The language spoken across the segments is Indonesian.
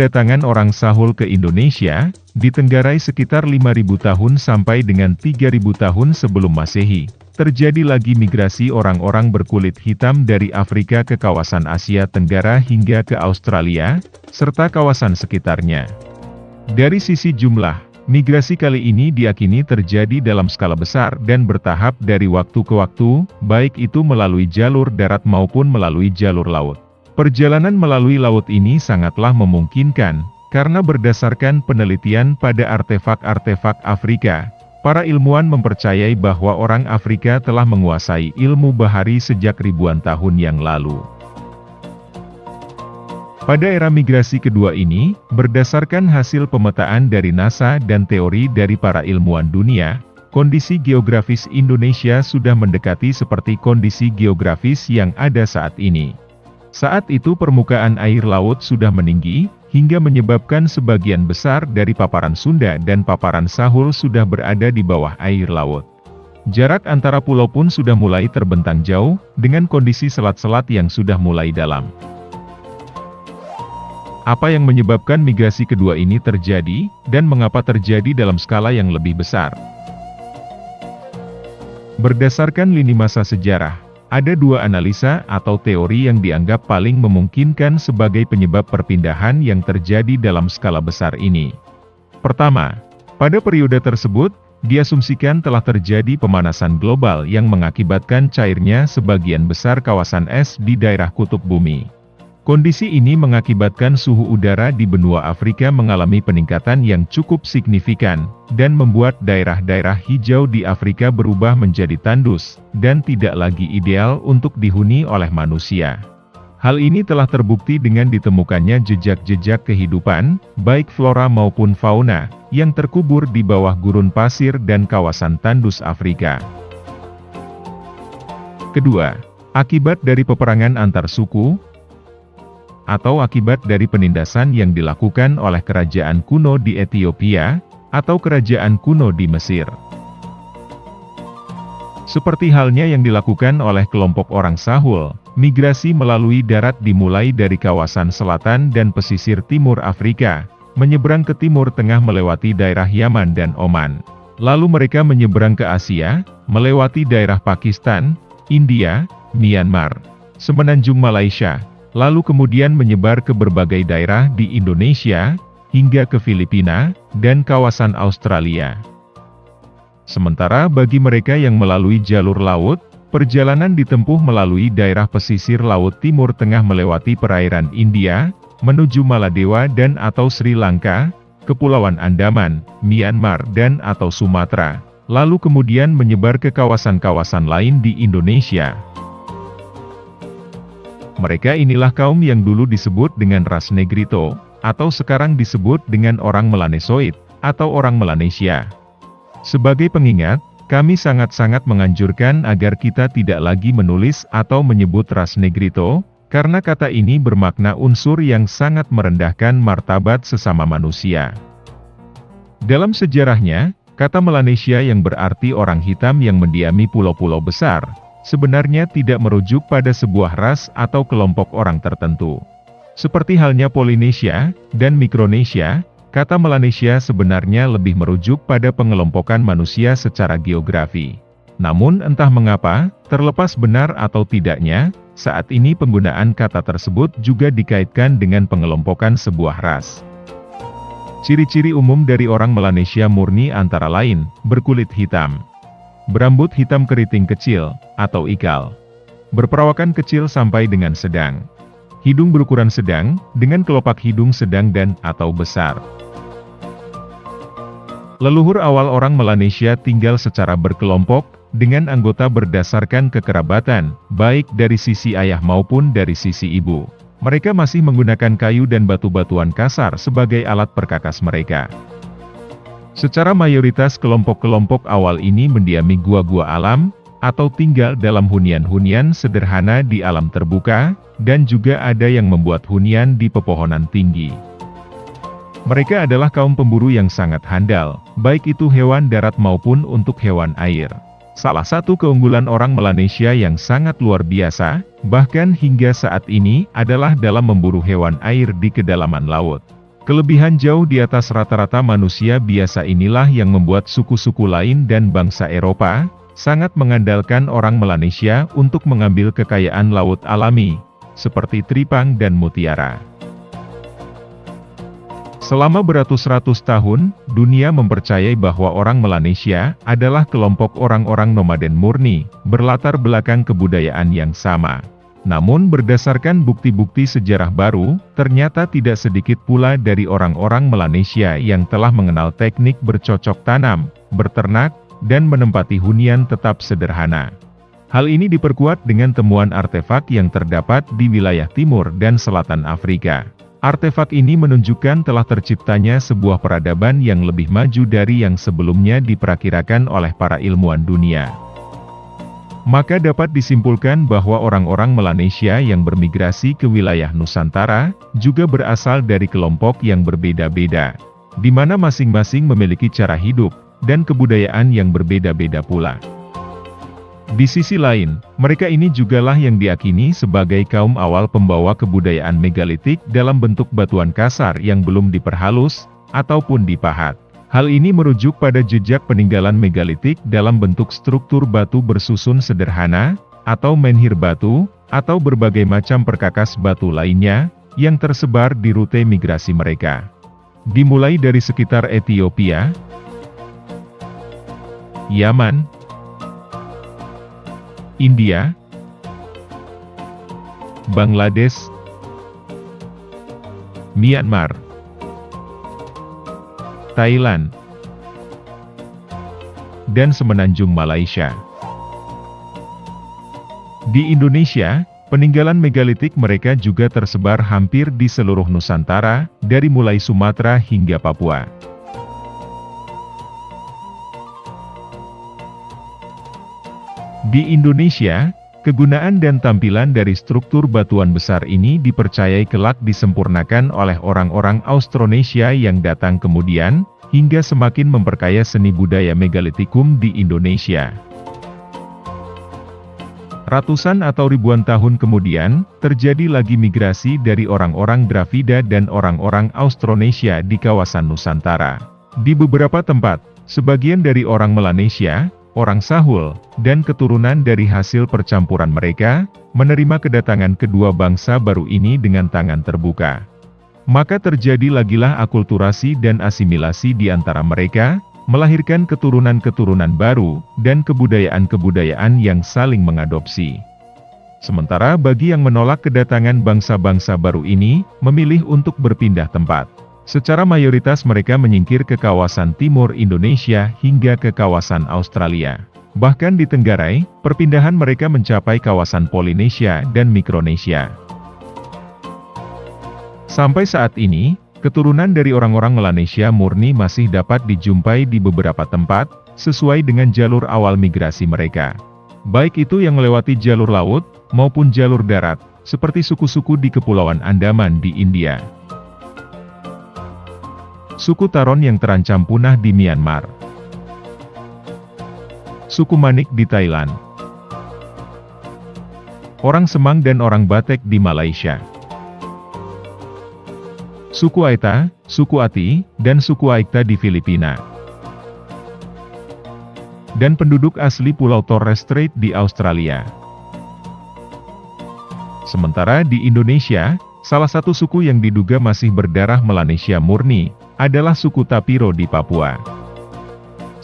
Kedatangan orang Sahul ke Indonesia, ditenggarai sekitar 5.000 tahun sampai dengan 3.000 tahun sebelum Masehi. Terjadi lagi migrasi orang-orang berkulit hitam dari Afrika ke kawasan Asia Tenggara hingga ke Australia, serta kawasan sekitarnya. Dari sisi jumlah, migrasi kali ini diyakini terjadi dalam skala besar dan bertahap dari waktu ke waktu, baik itu melalui jalur darat maupun melalui jalur laut. Perjalanan melalui laut ini sangatlah memungkinkan, karena berdasarkan penelitian pada artefak-artefak Afrika, para ilmuwan mempercayai bahwa orang Afrika telah menguasai ilmu bahari sejak ribuan tahun yang lalu. Pada era migrasi kedua ini, berdasarkan hasil pemetaan dari NASA dan teori dari para ilmuwan dunia, kondisi geografis Indonesia sudah mendekati seperti kondisi geografis yang ada saat ini. Saat itu permukaan air laut sudah meninggi, hingga menyebabkan sebagian besar dari paparan Sunda dan paparan Sahul sudah berada di bawah air laut. Jarak antara pulau pun sudah mulai terbentang jauh, dengan kondisi selat-selat yang sudah mulai dalam. Apa yang menyebabkan migrasi kedua ini terjadi, dan mengapa terjadi dalam skala yang lebih besar? Berdasarkan lini masa sejarah, ada dua analisa atau teori yang dianggap paling memungkinkan sebagai penyebab perpindahan yang terjadi dalam skala besar ini. Pertama, pada periode tersebut, diasumsikan telah terjadi pemanasan global yang mengakibatkan cairnya sebagian besar kawasan es di daerah kutub bumi. Kondisi ini mengakibatkan suhu udara di benua Afrika mengalami peningkatan yang cukup signifikan, dan membuat daerah-daerah hijau di Afrika berubah menjadi tandus, dan tidak lagi ideal untuk dihuni oleh manusia. Hal ini telah terbukti dengan ditemukannya jejak-jejak kehidupan, baik flora maupun fauna, yang terkubur di bawah gurun pasir dan kawasan tandus Afrika. Kedua, akibat dari peperangan antar suku, atau akibat dari penindasan yang dilakukan oleh kerajaan kuno di Ethiopia, atau kerajaan kuno di Mesir. Seperti halnya yang dilakukan oleh kelompok orang Sahul, migrasi melalui darat dimulai dari kawasan selatan dan pesisir timur Afrika, menyeberang ke timur tengah melewati daerah Yaman dan Oman. Lalu mereka menyeberang ke Asia, melewati daerah Pakistan, India, Myanmar, semenanjung Malaysia, lalu kemudian menyebar ke berbagai daerah di Indonesia, hingga ke Filipina, dan kawasan Australia. Sementara bagi mereka yang melalui jalur laut, perjalanan ditempuh melalui daerah pesisir Laut Timur Tengah melewati perairan India, menuju Maladewa dan atau Sri Lanka, Kepulauan Andaman, Myanmar dan atau Sumatera, lalu kemudian menyebar ke kawasan-kawasan lain di Indonesia. Mereka inilah kaum yang dulu disebut dengan ras Negrito, atau sekarang disebut dengan orang Melanesoid, atau orang Melanesia. Sebagai pengingat, kami sangat-sangat menganjurkan agar kita tidak lagi menulis atau menyebut ras Negrito, karena kata ini bermakna unsur yang sangat merendahkan martabat sesama manusia. Dalam sejarahnya, kata Melanesia yang berarti orang hitam yang mendiami pulau-pulau besar, sebenarnya tidak merujuk pada sebuah ras atau kelompok orang tertentu. Seperti halnya Polinesia dan Mikronesia, kata Melanesia sebenarnya lebih merujuk pada pengelompokan manusia secara geografi. Namun entah mengapa, terlepas benar atau tidaknya, saat ini penggunaan kata tersebut juga dikaitkan dengan pengelompokan sebuah ras. Ciri-ciri umum dari orang Melanesia murni antara lain, berkulit hitam, berambut hitam keriting kecil, atau ikal, berperawakan kecil sampai dengan sedang, hidung berukuran sedang, dengan kelopak hidung sedang dan atau besar. Leluhur awal orang Melanesia tinggal secara berkelompok, dengan anggota berdasarkan kekerabatan, baik dari sisi ayah maupun dari sisi ibu. Mereka masih menggunakan kayu dan batu-batuan kasar sebagai alat perkakas mereka. Secara mayoritas kelompok-kelompok awal ini mendiami gua-gua alam, atau tinggal dalam hunian-hunian sederhana di alam terbuka, dan juga ada yang membuat hunian di pepohonan tinggi. Mereka adalah kaum pemburu yang sangat handal, baik itu hewan darat maupun untuk hewan air. Salah satu keunggulan orang Melanesia yang sangat luar biasa, bahkan hingga saat ini, adalah dalam memburu hewan air di kedalaman laut. Kelebihan jauh di atas rata-rata manusia biasa inilah yang membuat suku-suku lain dan bangsa Eropa sangat mengandalkan orang Melanesia untuk mengambil kekayaan laut alami, seperti tripang dan mutiara. Selama beratus-ratus tahun, dunia mempercayai bahwa orang Melanesia adalah kelompok orang-orang nomaden murni, berlatar belakang kebudayaan yang sama. Namun berdasarkan bukti-bukti sejarah baru, ternyata tidak sedikit pula dari orang-orang Melanesia yang telah mengenal teknik bercocok tanam, berternak, dan menempati hunian tetap sederhana. Hal ini diperkuat dengan temuan artefak yang terdapat di wilayah timur dan selatan Afrika. Artefak ini menunjukkan telah terciptanya sebuah peradaban yang lebih maju dari yang sebelumnya diperkirakan oleh para ilmuwan dunia. Maka dapat disimpulkan bahwa orang-orang Melanesia yang bermigrasi ke wilayah Nusantara, juga berasal dari kelompok yang berbeda-beda, di mana masing-masing memiliki cara hidup, dan kebudayaan yang berbeda-beda pula. Di sisi lain, mereka ini jugalah yang diyakini sebagai kaum awal pembawa kebudayaan megalitik dalam bentuk batuan kasar yang belum diperhalus, ataupun dipahat. Hal ini merujuk pada jejak peninggalan megalitik dalam bentuk struktur batu bersusun sederhana, atau menhir batu, atau berbagai macam perkakas batu lainnya, yang tersebar di rute migrasi mereka. Dimulai dari sekitar Ethiopia, Yaman, India, Bangladesh, Myanmar, Thailand, dan semenanjung Malaysia. Di Indonesia, peninggalan megalitik mereka juga tersebar hampir di seluruh Nusantara, dari mulai Sumatera hingga Papua. Di Indonesia, kegunaan dan tampilan dari struktur batuan besar ini dipercayai kelak disempurnakan oleh orang-orang Austronesia yang datang kemudian, hingga semakin memperkaya seni budaya megalitikum di Indonesia. Ratusan atau ribuan tahun kemudian, terjadi lagi migrasi dari orang-orang Dravida dan orang-orang Austronesia di kawasan Nusantara. Di beberapa tempat, sebagian dari orang Melanesia, orang Sahul, dan keturunan dari hasil percampuran mereka, menerima kedatangan kedua bangsa baru ini dengan tangan terbuka. Maka terjadi lagilah akulturasi dan asimilasi di antara mereka, melahirkan keturunan-keturunan baru, dan kebudayaan-kebudayaan yang saling mengadopsi. Sementara bagi yang menolak kedatangan bangsa-bangsa baru ini, memilih untuk berpindah tempat. Secara mayoritas mereka menyingkir ke kawasan timur Indonesia hingga ke kawasan Australia. Bahkan di Tenggarai, perpindahan mereka mencapai kawasan Polinesia dan Mikronesia. Sampai saat ini, keturunan dari orang-orang Melanesia murni masih dapat dijumpai di beberapa tempat, sesuai dengan jalur awal migrasi mereka. Baik itu yang melewati jalur laut, maupun jalur darat, seperti suku-suku di Kepulauan Andaman di India. Suku Taron yang terancam punah di Myanmar. Suku Manik di Thailand. Orang Semang dan orang Batek di Malaysia. Suku Aita, suku Ati, dan suku Aikta di Filipina. Dan penduduk asli Pulau Torres Strait di Australia. Sementara di Indonesia, salah satu suku yang diduga masih berdarah Melanesia murni, adalah suku Tapiro di Papua.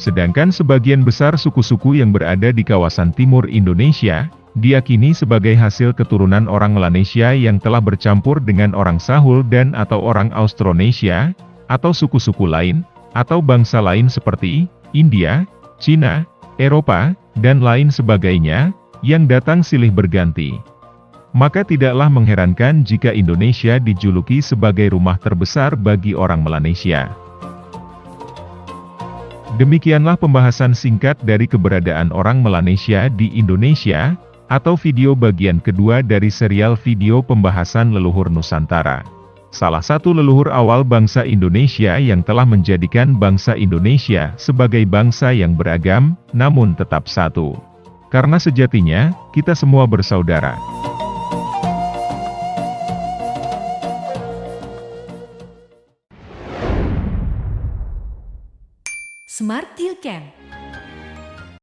Sedangkan sebagian besar suku-suku yang berada di kawasan timur Indonesia, diyakini sebagai hasil keturunan orang Melanesia yang telah bercampur dengan orang Sahul dan atau orang Austronesia, atau suku-suku lain, atau bangsa lain seperti India, Cina, Eropa, dan lain sebagainya, yang datang silih berganti. Maka tidaklah mengherankan jika Indonesia dijuluki sebagai rumah terbesar bagi orang Melanesia. Demikianlah pembahasan singkat dari keberadaan orang Melanesia di Indonesia, atau video bagian kedua dari serial video pembahasan leluhur Nusantara. Salah satu leluhur awal bangsa Indonesia yang telah menjadikan bangsa Indonesia sebagai bangsa yang beragam, namun tetap satu. Karena sejatinya, kita semua bersaudara. Smart Deal Camp.